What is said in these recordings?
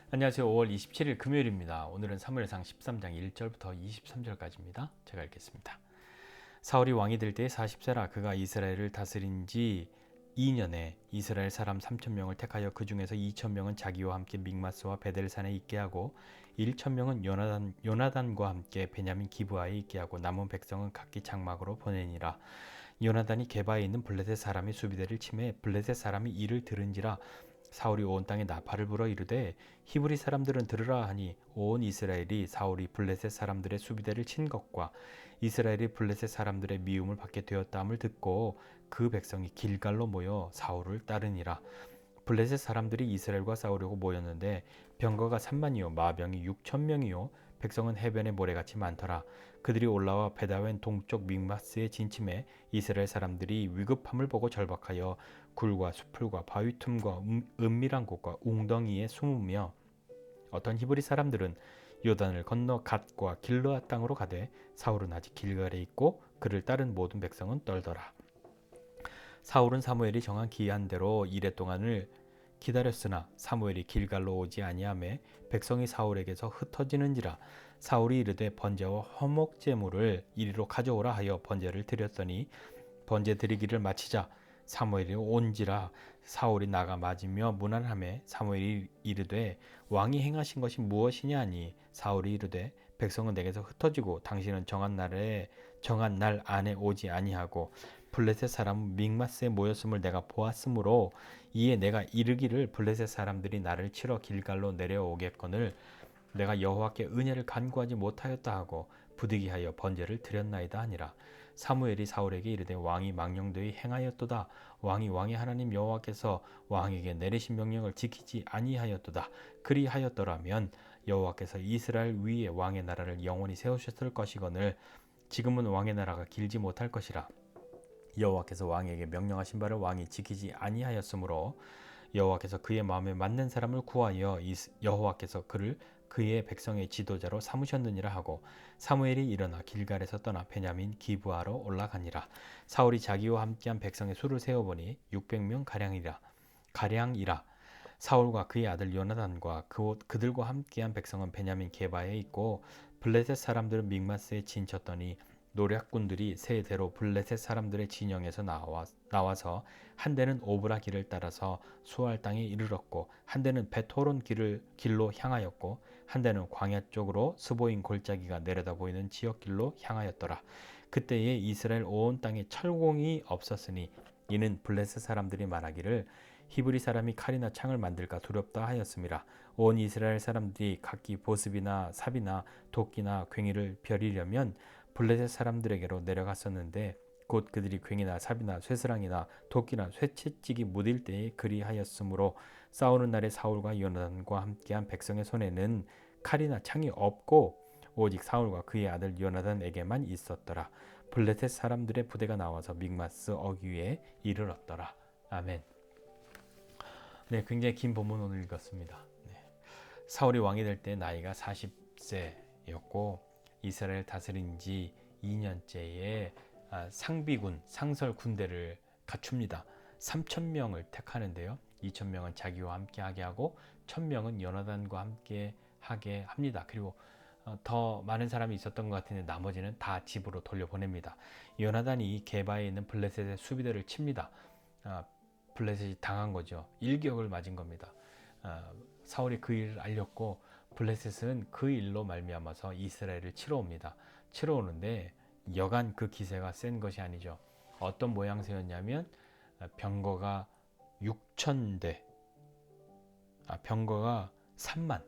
안녕하세요. 5월 27일 금요일입니다. 오늘은 사무엘상 13장 1절부터 23절까지입니다. 제가 읽겠습니다. 사울이 왕이 될 때에 40세라 그가 이스라엘을 다스린 지 2년에 이스라엘 사람 3,000명을 택하여 그 중에서 2,000명은 자기와 함께 믹마스와 베델산에 있게 하고 1,000명은 요나단과 함께 베냐민 기브아에 있게 하고 남은 백성은 각기 장막으로 보내니라. 요나단이 게바에 있는 블레셋 사람의 수비대를 치매 블레셋 사람이 이를 들은지라. 사울이 온 땅에 나팔을 불어 이르되 히브리 사람들은 들으라 하니 온 이스라엘이 사울이 블레셋 사람들의 수비대를 친 것과 이스라엘이 블레셋 사람들의 미움을 받게 되었다함을 듣고 그 백성이 길갈로 모여 사울을 따르니라. 블레셋 사람들이 이스라엘과 싸우려고 모였는데 병거가 3만이요 마병이 6,000명이요 백성은 해변의 모래같이 많더라. 그들이 올라와 베다웬 동쪽 믹마스에 진침해 이스라엘 사람들이 위급함을 보고 절박하여 굴과 수풀과 바위 틈과 은밀한 곳과 웅덩이에 숨으며 어떤 히브리 사람들은 요단을 건너 갓과 길르앗 땅으로 가되 사울은 아직 길갈에 있고 그를 따른 모든 백성은 떨더라. 사울은 사무엘이 정한 기한대로 이레 동안을 기다렸으나 사무엘이 길갈로 오지 아니하매 백성이 사울에게서 흩어지는지라. 사울이 이르되 번제와 화목 제물을 이리로 가져오라 하여 번제를 드렸더니 번제 드리기를 마치자 사무엘이 온지라. 사울이 나가 맞으며 무난하매 사무엘이 이르되 왕이 행하신 것이 무엇이냐 하니 사울이 이르되 백성은 내게서 흩어지고 당신은 정한 날 안에 오지 아니하고 블레셋 사람은 믹마스에 모였음을 내가 보았으므로 이에 내가 이르기를 블레셋 사람들이 나를 치러 길갈로 내려오겠거늘 내가 여호와께 은혜를 간구하지 못하였다 하고 부득이하여 번제를 드렸나이다 하니라. 사무엘이 사울에게 이르되 왕이 망령되이 행하였도다. 왕의 하나님 여호와께서 왕에게 내리신 명령을 지키지 아니하였도다. 그리하였더라면 여호와께서 이스라엘 위에 왕의 나라를 영원히 세우셨을 것이거늘 지금은 왕의 나라가 길지 못할 것이라. 여호와께서 왕에게 명령하신 바를 왕이 지키지 아니하였으므로 여호와께서 그의 마음에 맞는 사람을 구하여 여호와께서 그를 그의 백성의 지도자로 삼으셨느니라 하고 사무엘이 일어나 길갈에서 떠나 베냐민 기브아로 올라가니라. 사울이 자기와 함께한 백성의 수를 세어보니 600명 가량이라. 사울과 그의 아들 요나단과 그들과 함께한 백성은 베냐민 게바에 있고 블레셋 사람들은 믹마스에 진쳤더니 노략군들이 세 대로 블레셋 사람들의 진영에서 나와서 한 대는 오브라 길을 따라서 수알 땅에 이르렀고 한 대는 베토론 길로 향하였고 한 대는 광야 쪽으로 스보임 골짜기가 내려다 보이는 지역 길로 향하였더라. 그때에 이스라엘 온 땅에 철공이 없었으니 이는 블레셋 사람들이 말하기를 히브리 사람이 칼이나 창을 만들까 두렵다 하였음이라. 온 이스라엘 사람들이 각기 보습이나 삽이나 도끼나 괭이를 벼리려면 블레셋 사람들에게로 내려갔었는데 곧 그들이 괭이나 삽이나 쇠스랑이나 도끼나 쇠채찍이 무딜 때에 그리하였으므로 싸우는 날에 사울과 요나단과 함께한 백성의 손에는 칼이나 창이 없고 오직 사울과 그의 아들 요나단에게만 있었더라. 블레셋 사람들의 부대가 나와서 믹마스 어귀에 이르렀더라. 아멘. 네, 굉장히 긴 본문 오늘 읽었습니다. 네. 사울이 왕이 될 때 나이가 40세였고 이스라엘 다스린 지 2년째에 상비군, 상설 군대를 갖춥니다. 3,000명을 택하는데요. 2,000명은 자기와 함께 하게 하고 1,000명은 요나단과 함께 하게 합니다. 그리고 더 많은 사람이 있었던 것 같은데 나머지는 다 집으로 돌려보냅니다. 요나단이 게바에 있는 블레셋의 수비대를 칩니다. 블레셋이 당한 거죠. 일격을 맞은 겁니다. 사울이 그 일을 알렸고 블레셋은 그 일로 말미암아서 이스라엘을 치러 옵니다. 치러 오는데 여간 그 기세가 센 것이 아니죠. 어떤 모양새였냐면 병거가 6,000대, 병거가 3만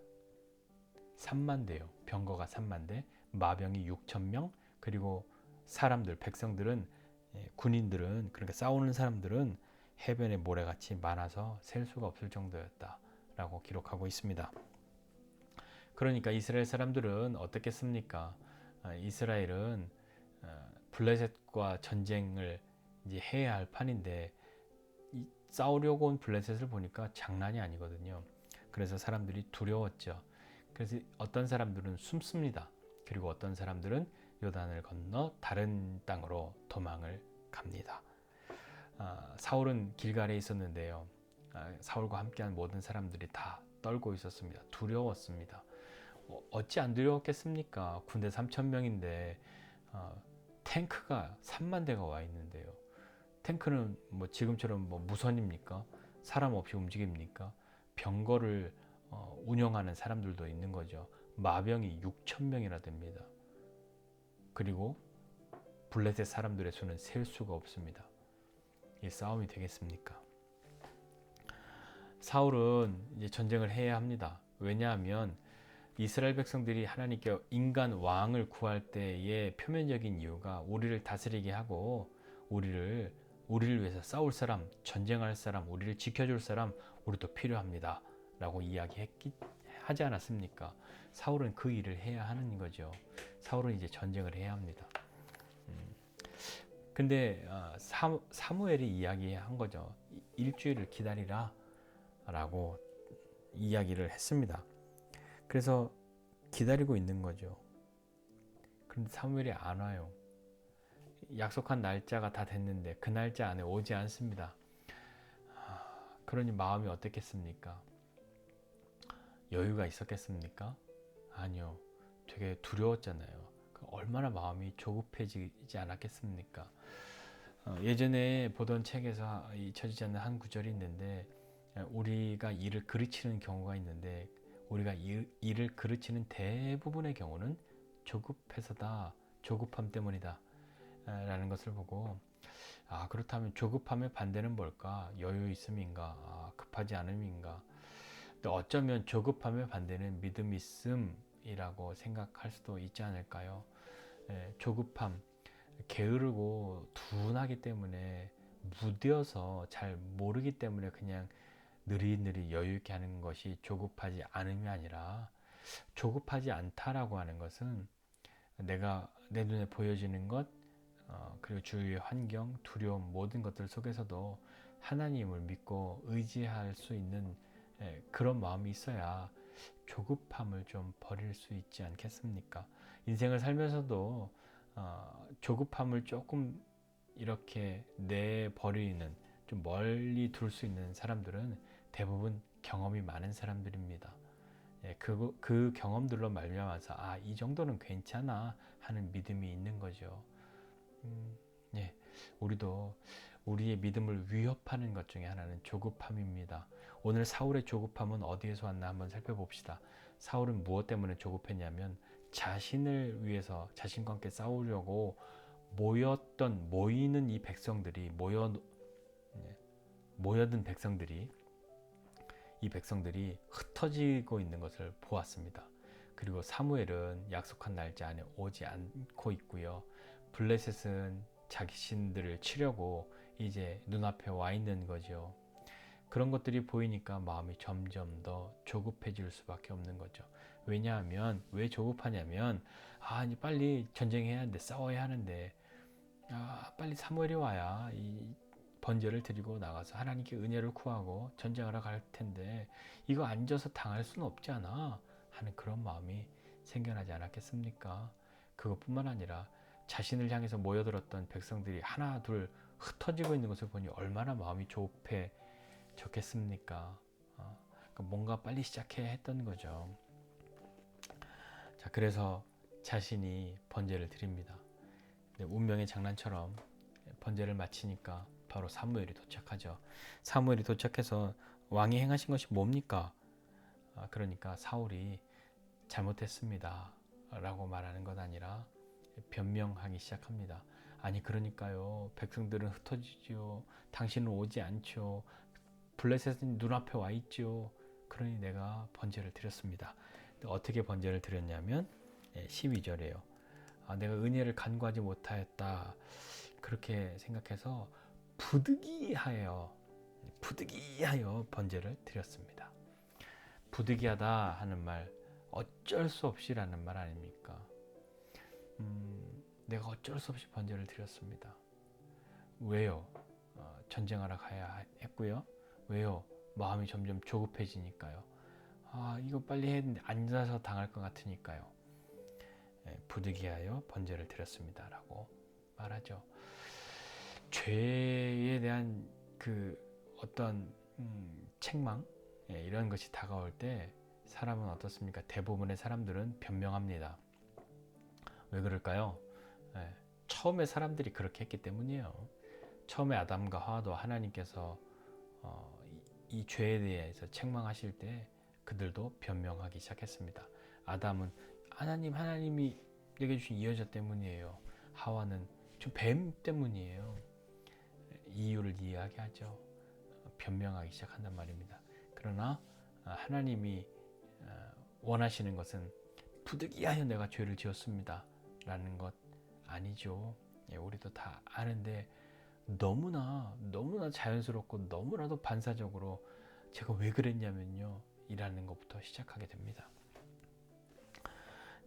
대요. 병거가 3만 대, 마병이 6,000명, 그리고 사람들, 백성들은 군인들은 그러니까 싸우는 사람들은 해변에 모래같이 많아서 셀 수가 없을 정도였다라고 기록하고 있습니다. 그러니까 이스라엘 사람들은 어떻겠습니까? 이스라엘은 블레셋과 전쟁을 이제 해야 할 판인데 싸우려고 온 블레셋을 보니까 장난이 아니거든요. 그래서 사람들이 두려웠죠. 그래서 어떤 사람들은 숨습니다. 그리고 어떤 사람들은 요단을 건너 다른 땅으로 도망을 갑니다. 사울은 길갈에 있었는데요. 사울과 함께한 모든 사람들이 다 떨고 있었습니다. 두려웠습니다. 어찌 안 두려웠겠습니까? 군대 3,000명인데 탱크가 3만 대가 와 있는데요. 탱크는 뭐 지금처럼 뭐 무선입니까? 사람 없이 움직입니까? 병거를 운영하는 사람들도 있는 거죠. 마병이 6,000명이나 됩니다. 그리고 블레셋 사람들의 수는 셀 수가 없습니다. 이 싸움이 되겠습니까? 사울은 이제 전쟁을 해야 합니다. 왜냐하면 이스라엘 백성들이 하나님께 인간 왕을 구할 때의 표면적인 이유가 우리를 다스리게 하고 우리를 위해서 싸울 사람, 전쟁할 사람, 우리를 지켜줄 사람 우리도 필요합니다. 라고 하지 않았습니까? 사울은 그 일을 해야 하는 거죠. 사울은 이제 전쟁을 해야 합니다. 근데 사무엘이 이야기한 거죠. 일주일을 기다리라 라고 이야기를 했습니다. 그래서 기다리고 있는 거죠. 그런데 사무엘이 안 와요. 약속한 날짜가 다 됐는데 그 날짜 안에 오지 않습니다. 그러니 마음이 어떻겠습니까? 여유가 있었겠습니까? 아니요. 되게 두려웠잖아요. 얼마나 마음이 조급해지지 않았겠습니까? 예전에 보던 책에서 잊혀지지 않는 한 구절이 있는데 우리가 일을 그르치는 경우가 있는데 우리가 일을 그르치는 대부분의 경우는 조급해서다, 조급함 때문이다 라는 것을 보고 그렇다면 조급함의 반대는 뭘까? 여유 있음인가? 급하지 않음인가? 또 어쩌면 조급함의 반대는 믿음 있음이라고 생각할 수도 있지 않을까요? 조급함, 게으르고 둔하기 때문에 무뎌서 잘 모르기 때문에 그냥 느릿느릿 여유 있게 하는 것이 조급하지 않음이 아니라 조급하지 않다라고 하는 것은 내가 내 눈에 보여지는 것 그리고 주위의 환경, 두려움 모든 것들 속에서도 하나님을 믿고 의지할 수 있는 그런 마음이 있어야 조급함을 좀 버릴 수 있지 않겠습니까? 인생을 살면서도 조급함을 조금 이렇게 내버리는 좀 멀리 둘 수 있는 사람들은 대부분 경험이 많은 사람들입니다. 그 경험들로 말미암아서 이 정도는 괜찮아 하는 믿음이 있는 거죠. 우리도 우리의 믿음을 위협하는 것 중에 하나는 조급함입니다. 오늘 사울의 조급함은 어디에서 왔나 한번 살펴봅시다. 사울은 무엇 때문에 조급했냐면 자신을 위해서 자신과 함께 싸우려고 모이는 이 백성들이 모여든 백성들이 이 백성들이 흩어지고 있는 것을 보았습니다. 그리고 사무엘은 약속한 날짜 안에 오지 않고 있고요. 블레셋은 자신들을 치려고 이제 눈앞에 와 있는 거죠. 그런 것들이 보이니까 마음이 점점 더 조급해질 수밖에 없는 거죠. 왜냐하면 왜 조급하냐면 이제 빨리 전쟁해야 하는데 싸워야 하는데 빨리 사무엘이 와야 이 번제를 드리고 나가서 하나님께 은혜를 구하고 전쟁하러 갈 텐데 이거 앉아서 당할 수는 없지 않아 하는 그런 마음이 생겨나지 않았겠습니까? 그것뿐만 아니라 자신을 향해서 모여들었던 백성들이 하나 둘 흩어지고 있는 것을 보니 얼마나 마음이 조급해졌겠습니까? 뭔가 빨리 시작해야 했던 거죠. 자, 그래서 자신이 번제를 드립니다. 운명의 장난처럼 번제를 마치니까 바로 사무엘이 도착하죠. 사무엘이 도착해서 왕이 행하신 것이 뭡니까? 그러니까 사울이 잘못했습니다 라고 말하는 것 아니라 변명하기 시작합니다. 아니 그러니까요, 백성들은 흩어지죠. 당신은 오지 않죠. 블레셋은 눈앞에 와 있죠. 그러니 내가 번제를 드렸습니다. 어떻게 번제를 드렸냐면 12절이에요. 내가 은혜를 간구하지 못하였다 그렇게 생각해서 부득이하여 번제를 드렸습니다. 부득이하다 하는 말, 어쩔 수 없이라는 말 아닙니까? 내가 어쩔 수 없이 번제를 드렸습니다. 왜요? 전쟁하러 가야 했고요. 왜요? 마음이 점점 조급해지니까요. 이거 빨리 했는데 앉아서 당할 것 같으니까요. 부득이하여 번제를 드렸습니다 라고 말하죠. 죄에 대한 그 어떤 책망, 이런 것이 다가올 때 사람은 어떻습니까? 대부분의 사람들은 변명합니다. 왜 그럴까요? 처음에 사람들이 그렇게 했기 때문이에요. 처음에 아담과 하와도 하나님께서 이 죄에 대해서 책망하실 때 그들도 변명하기 시작했습니다. 아담은 하나님이 내게 주신 이 여자 때문이에요. 하와는 저 뱀 때문이에요. 이유를 이야기하죠. 변명하기 시작한단 말입니다. 그러나 하나님이 원하시는 것은 부득이하여 내가 죄를 지었습니다 라는 것 아니죠. 우리도 다 아는데 너무나 자연스럽고 너무나도 반사적으로 제가 왜 그랬냐면요 이라는 것부터 시작하게 됩니다.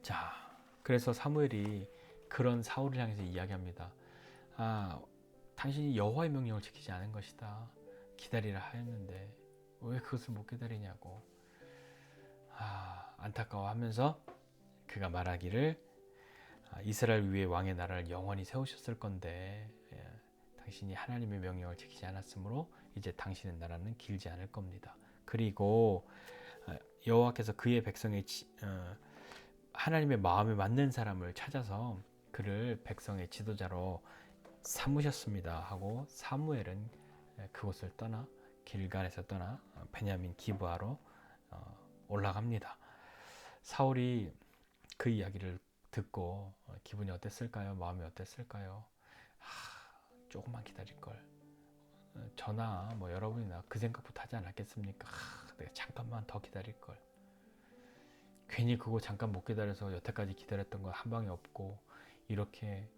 자, 그래서 사무엘이 그런 사울을 향해서 이야기합니다. 당신이 여호와의 명령을 지키지 않은 것이다. 기다리라 하였는데 왜 그것을 못 기다리냐고 안타까워하면서 그가 말하기를 이스라엘 위에 왕의 나라를 영원히 세우셨을 건데 당신이 하나님의 명령을 지키지 않았으므로 이제 당신의 나라는 길지 않을 겁니다. 그리고 여호와께서 그의 백성의 하나님의 마음에 맞는 사람을 찾아서 그를 백성의 지도자로 삼으셨습니다 하고 사무엘은 그곳을 떠나 길갈에서 떠나 베냐민 기브아로 올라갑니다. 사울이 그 이야기를 듣고 기분이 어땠을까요? 마음이 어땠을까요? 조금만 기다릴 걸. 저나 여러분이나 그 생각부터 하지 않았겠습니까? 내가 잠깐만 더 기다릴 걸. 괜히 그거 잠깐 못 기다려서 여태까지 기다렸던 거 한 방에 없고 이렇게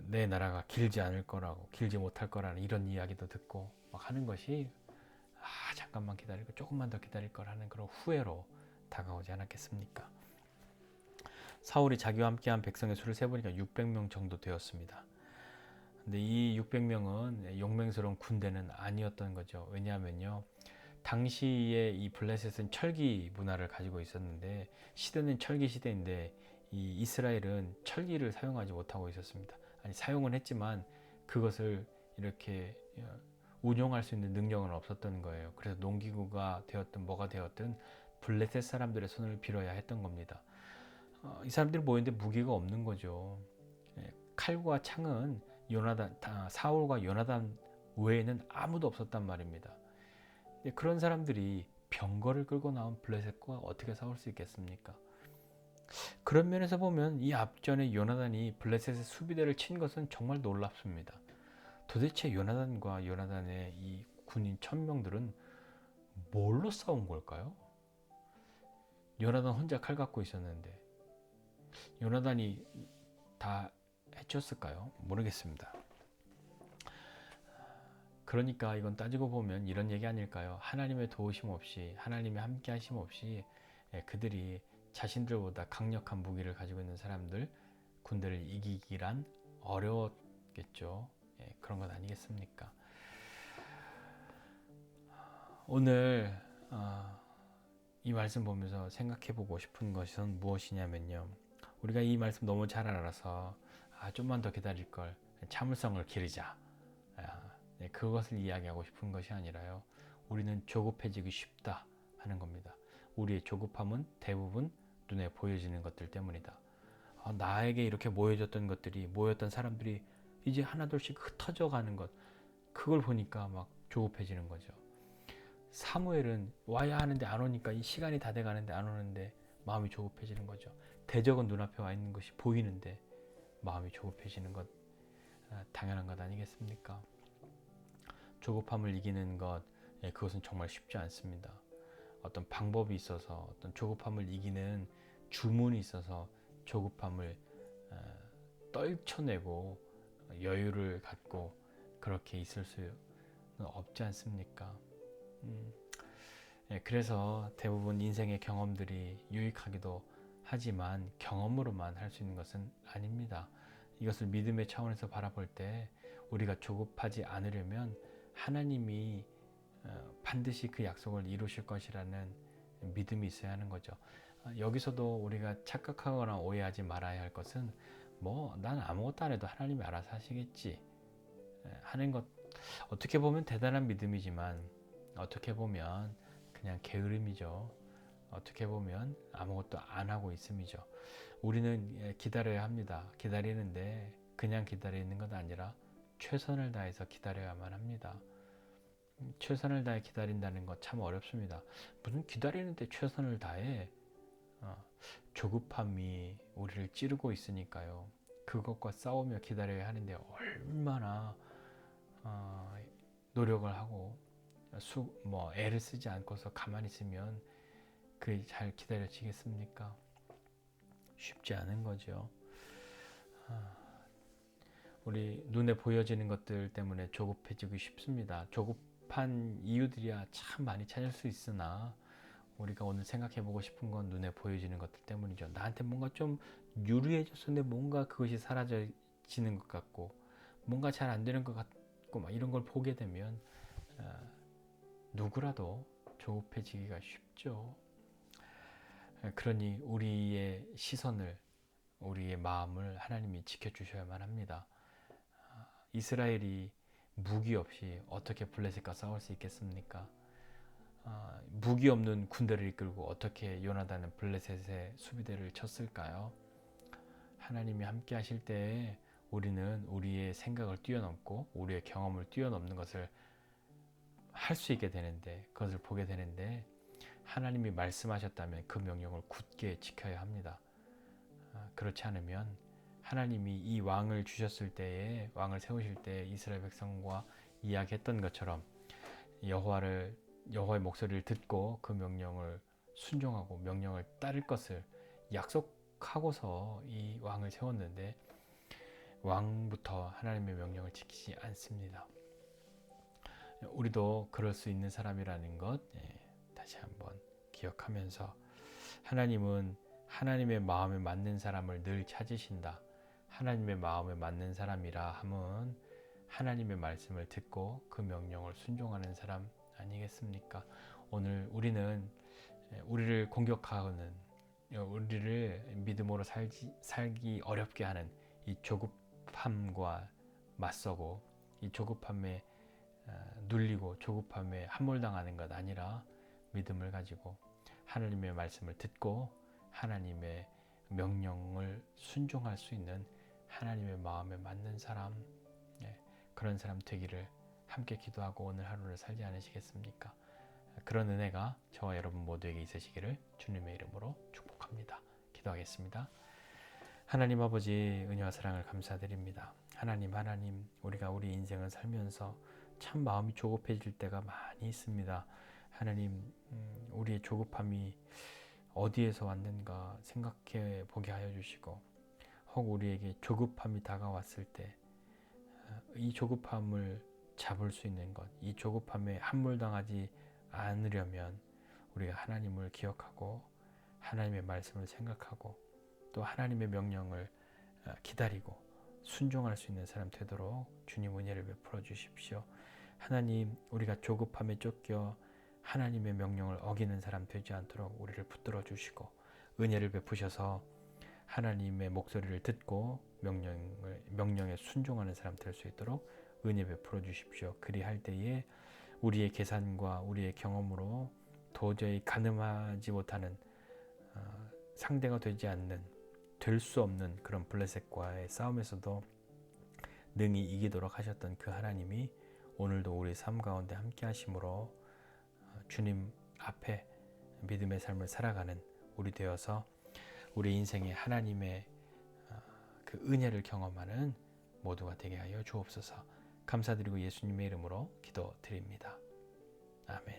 내 나라가 길지 않을 거라고 길지 못할 거라는 이런 이야기도 듣고 막 하는 것이 잠깐만 기다리고 조금만 더 기다릴 걸 하는 그런 후회로 다가오지 않았겠습니까? 사울이 자기와 함께한 백성의 수를 세보니까 600명 정도 되었습니다. 근데 이 600명은 용맹스러운 군대는 아니었던 거죠. 왜냐하면요, 당시에 이 블레셋은 철기 문화를 가지고 있었는데 시대는 철기 시대인데 이 이스라엘은 철기를 사용하지 못하고 있었습니다. 아니 사용은 했지만 그것을 이렇게 운용할 수 있는 능력은 없었던 거예요. 그래서 농기구가 되었든 뭐가 되었든 블레셋 사람들의 손을 빌어야 했던 겁니다. 이 사람들이 모였는데 무기가 없는 거죠. 칼과 창은 사울과 요나단 외에는 아무도 없었단 말입니다. 그런 사람들이 병거를 끌고 나온 블레셋과 어떻게 싸울 수 있겠습니까? 그런 면에서 보면 이 앞전에 요나단이 블레셋의 수비대를 친 것은 정말 놀랍습니다. 도대체 요나단의 이 군인 1000명들은 뭘로 싸운 걸까요? 요나단 혼자 칼 갖고 있었는데 요나단이 다 해쳤을까요? 모르겠습니다. 그러니까 이건 따지고 보면 이런 얘기 아닐까요? 하나님의 도우심 없이 하나님의 함께 하심 없이 그들이 자신들보다 강력한 무기를 가지고 있는 사람들 군대를 이기기란 어려웠겠죠. 그런 것 아니겠습니까? 오늘 이 말씀 보면서 생각해 보고 싶은 것은 무엇이냐면요, 우리가 이 말씀 너무 잘 알아서 좀만 더 기다릴 걸, 참을성을 기르자, 그것을 이야기하고 싶은 것이 아니라요, 우리는 조급해지기 쉽다 하는 겁니다. 우리의 조급함은 대부분 눈에 보여지는 것들 때문이다. 나에게 이렇게 모였던 사람들이 이제 하나둘씩 흩어져 가는 것, 그걸 보니까 막 조급해지는 거죠. 사무엘은 와야 하는데 안 오니까 이 시간이 다 돼가는데 안 오는데 마음이 조급해지는 거죠. 대적은 눈앞에 와 있는 것이 보이는데 마음이 조급해지는 것, 당연한 것 아니겠습니까? 조급함을 이기는 것, 그것은 정말 쉽지 않습니다. 어떤 방법이 있어서, 어떤 조급함을 이기는 주문이 있어서 조급함을 떨쳐내고 여유를 갖고 그렇게 있을 수는 없지 않습니까? 그래서 대부분 인생의 경험들이 유익하기도 하지만 경험으로만 할 수 있는 것은 아닙니다. 이것을 믿음의 차원에서 바라볼 때 우리가 조급하지 않으려면 하나님이 반드시 그 약속을 이루실 것이라는 믿음이 있어야 하는 거죠. 여기서도 우리가 착각하거나 오해하지 말아야 할 것은 난 아무것도 안 해도 하나님이 알아서 하시겠지 하는 것, 어떻게 보면 대단한 믿음이지만 어떻게 보면 그냥 게으름이죠. 어떻게 보면 아무것도 안 하고 있음이죠. 우리는 기다려야 합니다. 기다리는데 그냥 기다리는 것 아니라 최선을 다해서 기다려야만 합니다. 최선을 다해 기다린다는 것 참 어렵습니다. 무슨 기다리는데 최선을 다해? 조급함이 우리를 찌르고 있으니까요. 그것과 싸우며 기다려야 하는데 얼마나 노력을 하고 애를 쓰지 않고서 가만히 있으면 그게 잘 기다려지겠습니까? 쉽지 않은 거죠. 우리 눈에 보여지는 것들 때문에 조급해지기 쉽습니다. 조급한 이유들이야 참 많이 찾을 수 있으나 우리가 오늘 생각해보고 싶은 건 눈에 보여지는 것들 때문이죠. 나한테 뭔가 좀 유리해졌었는데 뭔가 그것이 사라지는 것 같고 뭔가 잘 안 되는 것 같고 막 이런 걸 보게 되면 누구라도 조급해지기가 쉽죠. 그러니 우리의 시선을 우리의 마음을 하나님이 지켜주셔야만 합니다. 이스라엘이 무기 없이 어떻게 블레셋과 싸울 수 있겠습니까? 무기 없는 군대를 이끌고 어떻게 요나단은 블레셋의 수비대를 쳤을까요? 하나님이 함께 하실 때에 우리는 우리의 생각을 뛰어넘고 우리의 경험을 뛰어넘는 것을 할 수 있게 되는데, 그것을 보게 되는데, 하나님이 말씀하셨다면 그 명령을 굳게 지켜야 합니다. 그렇지 않으면 하나님이 이 왕을 주셨을 때에, 왕을 세우실 때 이스라엘 백성과 이야기했던 것처럼 여호와의 목소리를 듣고 그 명령을 순종하고 명령을 따를 것을 약속하고서 이 왕을 세웠는데 왕부터 하나님의 명령을 지키지 않습니다. 우리도 그럴 수 있는 사람이라는 것 다시 한번 기억하면서, 하나님은 하나님의 마음에 맞는 사람을 늘 찾으신다. 하나님의 마음에 맞는 사람이라 함은 하나님의 말씀을 듣고 그 명령을 순종하는 사람 아니겠습니까? 오늘 우리는 우리를 공격하는, 우리를 믿음으로 살기 어렵게 하는 이 조급함과 맞서고, 이 조급함에 눌리고 조급함에 함몰당하는 것 아니라 믿음을 가지고 하나님의 말씀을 듣고 하나님의 명령을 순종할 수 있는 하나님의 마음에 맞는 사람, 그런 사람 되기를 함께 기도하고 오늘 하루를 살지 않으시겠습니까? 그런 은혜가 저와 여러분 모두에게 있으시기를 주님의 이름으로 축복합니다. 기도하겠습니다. 하나님 아버지, 은혜와 사랑을 감사드립니다. 하나님, 우리가 우리 인생을 살면서 참 마음이 조급해질 때가 많이 있습니다. 하나님, 우리의 조급함이 어디에서 왔는가 생각해 보게 하여 주시고, 혹 우리에게 조급함이 다가왔을 때 이 조급함을 잡을 수 있는 것, 이 조급함에 함몰당하지 않으려면 우리가 하나님을 기억하고 하나님의 말씀을 생각하고 또 하나님의 명령을 기다리고 순종할 수 있는 사람 되도록 주님 은혜를 베풀어 주십시오. 하나님, 우리가 조급함에 쫓겨 하나님의 명령을 어기는 사람 되지 않도록 우리를 붙들어 주시고 은혜를 베푸셔서 하나님의 목소리를 듣고 명령에 순종하는 사람 될 수 있도록 은혜 베풀어 주십시오. 그리할 때에 우리의 계산과 우리의 경험으로 도저히 가늠하지 못하는, 상대가 되지 않는, 될 수 없는 그런 블레셋과의 싸움에서도 능히 이기도록 하셨던 그 하나님이 오늘도 우리 삶 가운데 함께 하심으로 주님 앞에 믿음의 삶을 살아가는 우리 되어서 우리 인생에 하나님의 그 은혜를 경험하는 모두가 되게 하여 주옵소서. 감사드리고 예수님의 이름으로 기도드립니다. 아멘.